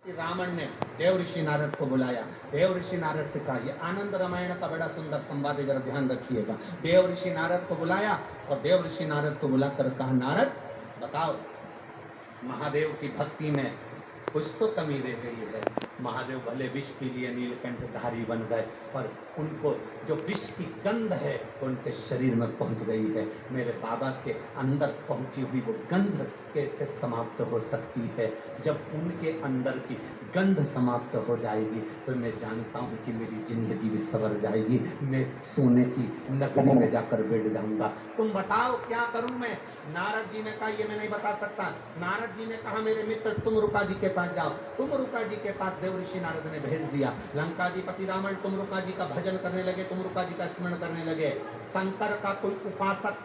रावण ने देव ऋषि नारद को बुलाया। देव ऋषि नारद से कहा, ये आनंद रामायण का बड़ा सुंदर संवाद है, जरा ध्यान रखिएगा। देव ऋषि नारद को बुलाया और देव ऋषि नारद को बुलाकर कहा, नारद बताओ, महादेव की भक्ति में कुछ तो कमी रह गई है। महादेव भले विष के लिए नीलकंठधारी बन गए, पर उनको जो विष की गंध है वो उनके शरीर में पहुंच गई है। मेरे बाबा के अंदर पहुंची हुई वो गंध कैसे समाप्त हो सकती है? जब उनके अंदर की गंध समाप्त हो जाएगी तो मैं जानता हूँ कि मेरी जिंदगी भी सवर जाएगी। मैं सोने की नगरी में जाकर बैठ जाऊंगा। तुम बताओ क्या करूं मैं? नारद जी ने कहा, ये मैं नहीं बता सकता। नारद जी ने कहा, मेरे मित्र तुम रुका जी के पास जाओ। तुम रुका जी के पास देव ऋषि नारद ने भेज दिया। लंकाधिपति रावण तुम रुका जी का भजन करने लगे, तुम रुका जी का स्मरण करने लगे। शंकर का कोई उपासक,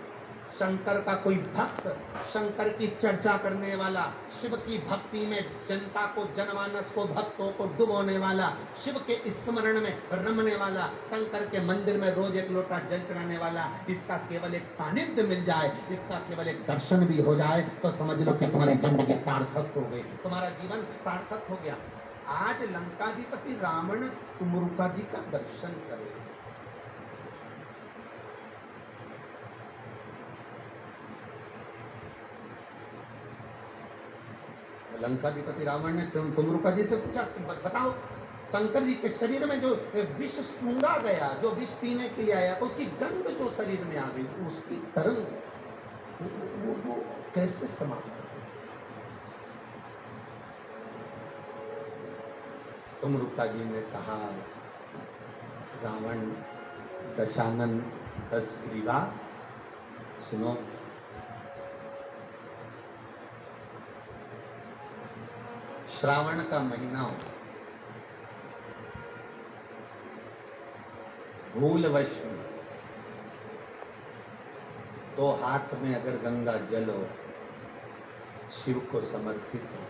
शंकर का कोई भक्त, शंकर की चर्चा करने वाला, शिव की भक्ति में जनता को, जनमानस को, भक्तों को डुबोने वाला, शिव के स्मरण में रमने वाला, शंकर के मंदिर में रोज एक लोटा जल चढ़ाने वाला, इसका केवल एक सानिध्य मिल जाए, इसका केवल एक दर्शन भी हो जाए तो समझ लो कि तुम्हारी जिंदगी सार्थक हो गई, तुम्हारा जीवन सार्थक हो गया। आज लंकाधिपति रावण तुमरुका जी का दर्शन करे। लंकाधिपति रावण ने तुमरुका जी से पूछा, बताओ शंकर जी के शरीर में जो विष सूंघा गया, जो विष पीने के लिए आया, तो उसकी गंध जो शरीर में आ गई, उसकी तरंग वो कैसे समाप्त हो? तुमरुका जी ने कहा, रावण दशानन दस ग्रीवा, सुनो, श्रावण का महीना हो, भूलवश में दो हाथ में अगर गंगा जल हो, शिव को समर्पित हो,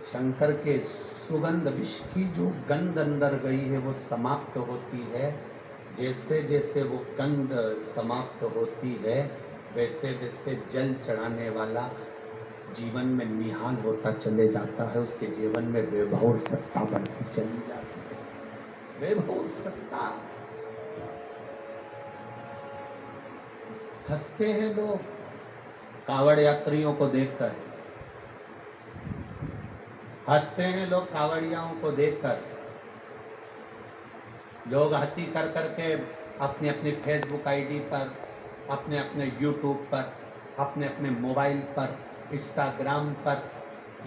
शंकर के सुगंध विष की जो गंध अंदर गई है वो समाप्त होती है। जैसे जैसे वो गंध समाप्त होती है वैसे वैसे जल चढ़ाने वाला जीवन में निहाल होता चले जाता है, उसके जीवन में वैभव और सत्ता बढ़ती चली जाती है। वैभव सत्ता। हंसते हैं लोग कावड़ यात्रियों को देखकर, हंसते हैं लोग कावड़ियाओं को देखकर। लोग हंसी कर करके अपने अपने फेसबुक आईडी पर, अपने अपने यूट्यूब पर, अपने अपने मोबाइल पर, इंस्टाग्राम पर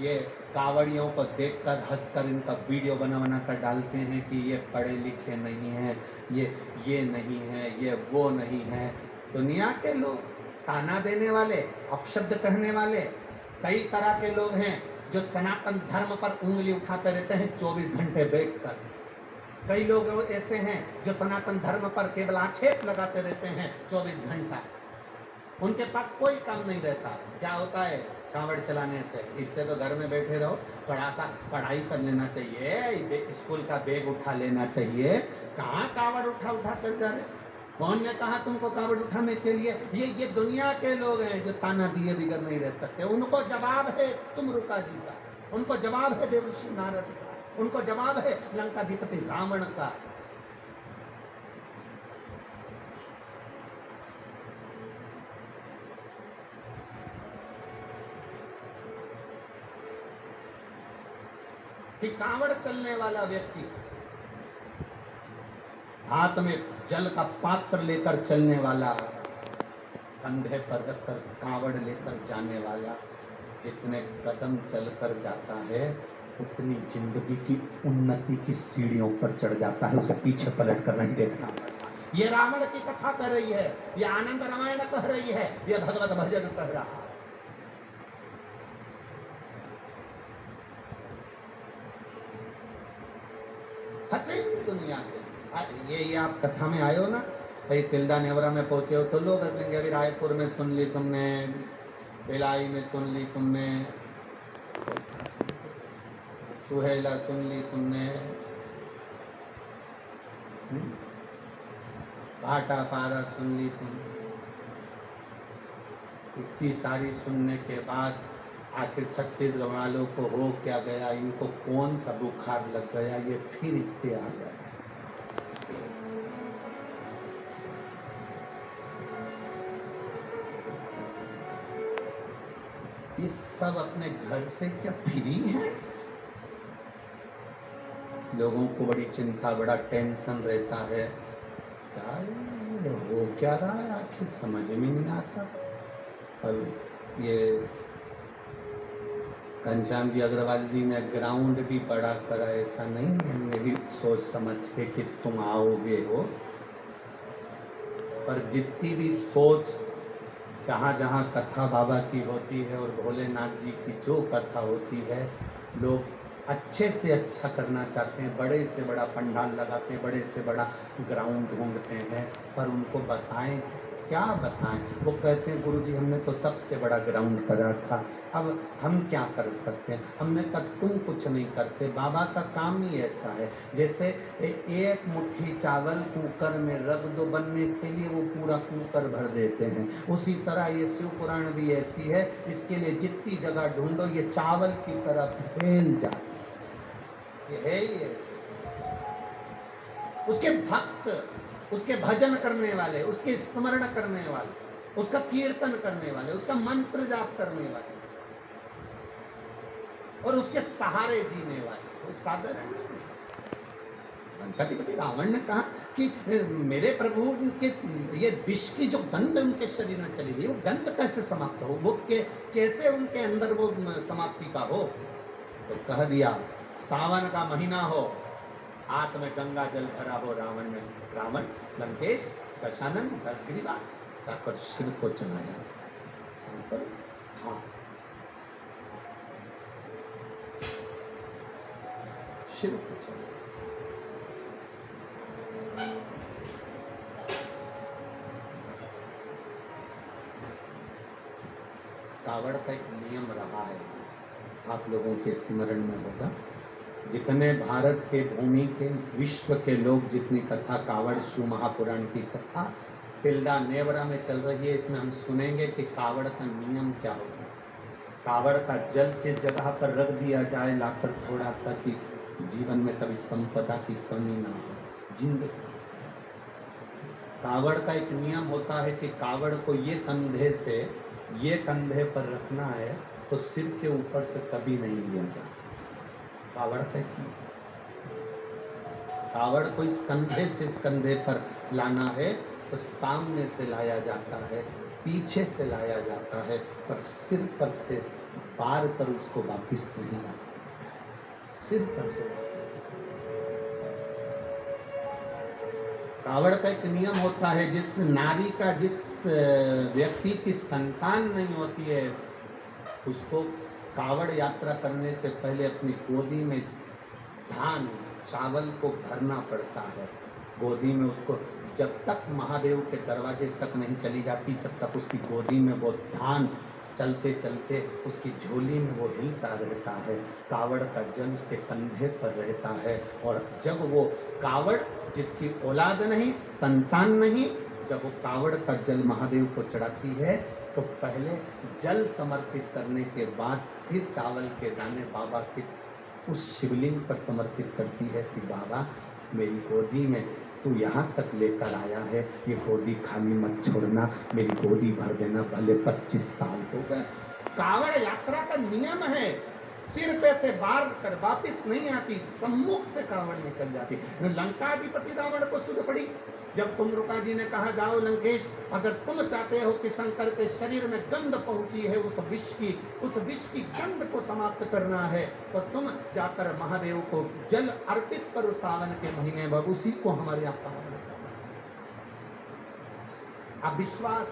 ये कावड़ियों को देखकर हंसकर इनका वीडियो बना कर डालते हैं कि ये पढ़े लिखे नहीं हैं, ये नहीं है, ये वो नहीं है। दुनिया के लोग, ताना देने वाले, अपशब्द कहने वाले, कई तरह के लोग हैं जो सनातन धर्म पर उंगली उठाते रहते हैं 24 घंटे बैठकर। कई लोग ऐसे हैं जो सनातन धर्म पर केवल आक्षेप लगाते रहते हैं 24 घंटा। उनके पास कोई काम नहीं रहता। क्या होता है कांवड़ चलाने से? इससे तो घर में बैठे रहो, थोड़ा सा पढ़ाई कर लेना चाहिए, स्कूल का बैग उठा लेना चाहिए। कहाँ कांवड़ उठा कर जा रहे? कौन ने कहा तुमको कांवड़ उठाने के लिए? ये दुनिया के लोग हैं जो ताना दिए बिगर नहीं रह सकते। उनको जवाब है तुमरुका जी का, उनको जवाब है देव ऋषि नारद का, उनको जवाब है लंकाधिपति रावण का। कि कांवड़ चलने वाला व्यक्ति, हाथ में जल का पात्र लेकर चलने वाला, कंधे पर रखकर कांवड़ लेकर जाने वाला, जितने कदम चलकर जाता है उतनी जिंदगी की उन्नति की सीढ़ियों पर चढ़ जाता है। उसे पीछे पलट कर नहीं देखना। ये रावण की कथा कर रही है, ये आनंद रामायण कह रही है, ये भगवत भजन कह रहा है। हंसेंगे दुनिया के। ये आप कथा में आए हो ना, भाई तिल्दा नेवरा में पहुंचे हो तो लोग हंसेंगे। अभी रायपुर में सुन ली तुमने, भिलाई में सुन ली तुमने, सुहेला सुन ली तुमने, भाटा पारा सुन ली तुमने। इतनी सारी सुनने के बाद आखिर छत्तीसगढ़ वालों को हो क्या गया, इनको कौन सा बुखार लग गया, ये फिर इतने आ गए। ये सब अपने घर से क्या फ्री है? लोगों को बड़ी चिंता, बड़ा टेंशन रहता है, क्या ये हो क्या रहा है, आखिर समझ में नहीं आता। और ये घनश्याम जी अग्रवाल जी ने ग्राउंड भी बड़ा करा, ऐसा नहीं है, ये भी सोच समझ के कि तुम आओगे हो, पर जितनी भी सोच जहाँ जहाँ कथा बाबा की होती है और भोलेनाथ जी की जो कथा होती है, लोग अच्छे से अच्छा करना चाहते हैं, बड़े से बड़ा पंडाल लगाते हैं, बड़े से बड़ा ग्राउंड ढूंढते हैं, पर उनको बताएं क्या बताएं। वो कहते हैं गुरुजी हमने तो सबसे बड़ा ग्राउंड करा था, अब हम क्या कर सकते हैं। हमने कहा तुम कुछ नहीं करते, बाबा का काम ही ऐसा है। जैसे एक मुट्ठी चावल कुकर में रख दो बनने के लिए, वो पूरा कुकर भर देते हैं। उसी तरह ये शिव पुराण भी ऐसी है, इसके लिए जितनी जगह ढूंढो ये चावल की तरह फैल जाती है। ये है ही ऐसे। उसके भक्त, उसके भजन करने वाले, उसके स्मरण करने वाले, उसका कीर्तन करने वाले, उसका मंत्र जाप करने वाले और उसके सहारे जीने वाले, वो साधारण नहीं। गणपतिपति रावण ने कहा कि मेरे प्रभु के ये विष की जो गंध उनके शरीर में चली गई, वो गंध कैसे समाप्त हो, वो कैसे उनके अंदर वो समाप्ति का हो। तो कह दिया सावन का महीना हो, हाथ में गंगा जल भरा हो, रावण लंकेश दशानन 10 गिरिवार जाकर शिव को चढ़ाया। शंकर हाँ शिव को चढ़ाया। कावड़ का एक नियम रहा है, आप लोगों के स्मरण में होगा। जितने भारत के भूमि के इस विश्व के लोग, जितनी कथा कावड़ शिव महापुराण की कथा तिल्दा नेवरा में चल रही है, इसमें हम सुनेंगे कि कावड़ का नियम क्या होगा। कावड़ का जल किस जगह पर रख दिया जाए लाकर थोड़ा सा, कि जीवन में कभी संपदा की कमी ना हो। जिंदगी कावड़ का एक नियम होता है कि कावड़ को ये कंधे से ये कंधे पर रखना है तो सिर के ऊपर से कभी नहीं लिया जाता। कावड़ का एक कावड़ को इस कंधे से इस कंधे पर लाना है तो सामने से लाया जाता है, पीछे से लाया जाता है, पर सिर पर से पार कर उसको वापिस नहीं लाता, सिर पर से। कावड़ का एक नियम होता है, जिस नारी का, जिस व्यक्ति की संतान नहीं होती है, उसको कावड़ यात्रा करने से पहले अपनी गोदी में धान चावल को भरना पड़ता है। गोदी में उसको जब तक महादेव के दरवाजे तक नहीं चली जाती, जब तक उसकी गोदी में वो धान चलते चलते उसकी झोली में वो हिलता रहता है। कावड़ का जन उसके कंधे पर रहता है, और जब वो कावड़, जिसकी औलाद नहीं, संतान नहीं, जब वो कावड़ का जल महादेव को चढ़ाती है तो पहले जल समर्पित करने के बाद फिर चावल के दाने बाबा के उस शिवलिंग पर समर्पित करती है कि बाबा मेरी गोदी में तू यहाँ तक लेकर आया है, ये गोदी खाली मत छोड़ना, मेरी गोदी भर देना, भले 25 साल हो गए। कावड़ यात्रा का नियम है, सिर पे से बार कर वापिस नहीं आती, सम्मुख से कावड़ निकल जाती। लंकाधिपति रावण को सुध पड़ी जब तुंगरुका जी ने कहा जाओ लंकेश, अगर तुम चाहते हो कि शंकर के शरीर में गंध पहुंची है उस विष की गंध को समाप्त करना है, तो तुम जाकर महादेव को जल अर्पित करो सावन के महीने में, उसी को हमारे यहाँ पावन करना। अब विश्वास,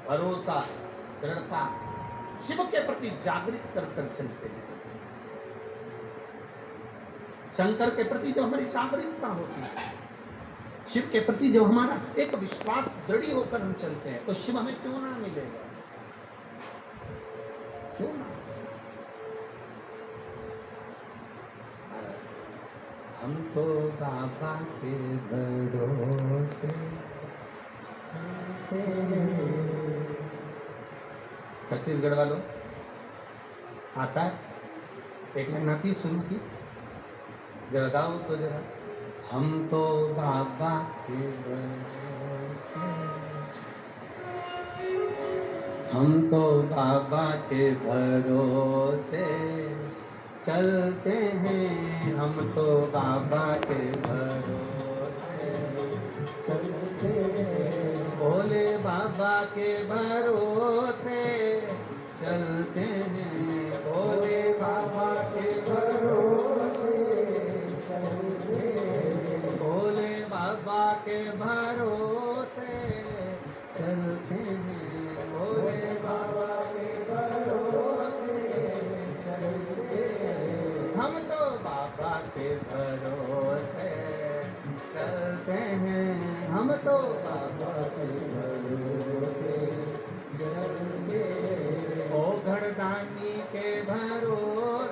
भरोसा, दृढ़ता शिव के प्रति जागृत कर कर चलते हैं। शंकर के प्रति जब हमारी जागरूकता होती है, शिव के प्रति जब हमारा एक विश्वास दृढ़ होकर हम चलते हैं, तो शिव हमें क्यों ना मिलेगा, क्यों ना। हम तो बाबा के भरोसे चलते हैं। छत्तीसगढ़ वालों आता है, एक लाइन आती है शुरू की, जरा गाओ तो जरा। हम तो बाबा के भरोसे, हम तो बाबा के भरोसे चलते हैं, हम तो बाबा के भरोसे चलते हैं, भोले बाबा के भरोसे चलते हैं, भोले बाबा के भरोसे चलते हैं, भोले बाबा के भरोसे चलते हैं, भोले बाबा के भरोसे चलते हैं, हम तो बाबा के भरोसे चलते हैं, हम तो बाबा के भरोसे चलते हैं, ओ घरदानी के भरोसे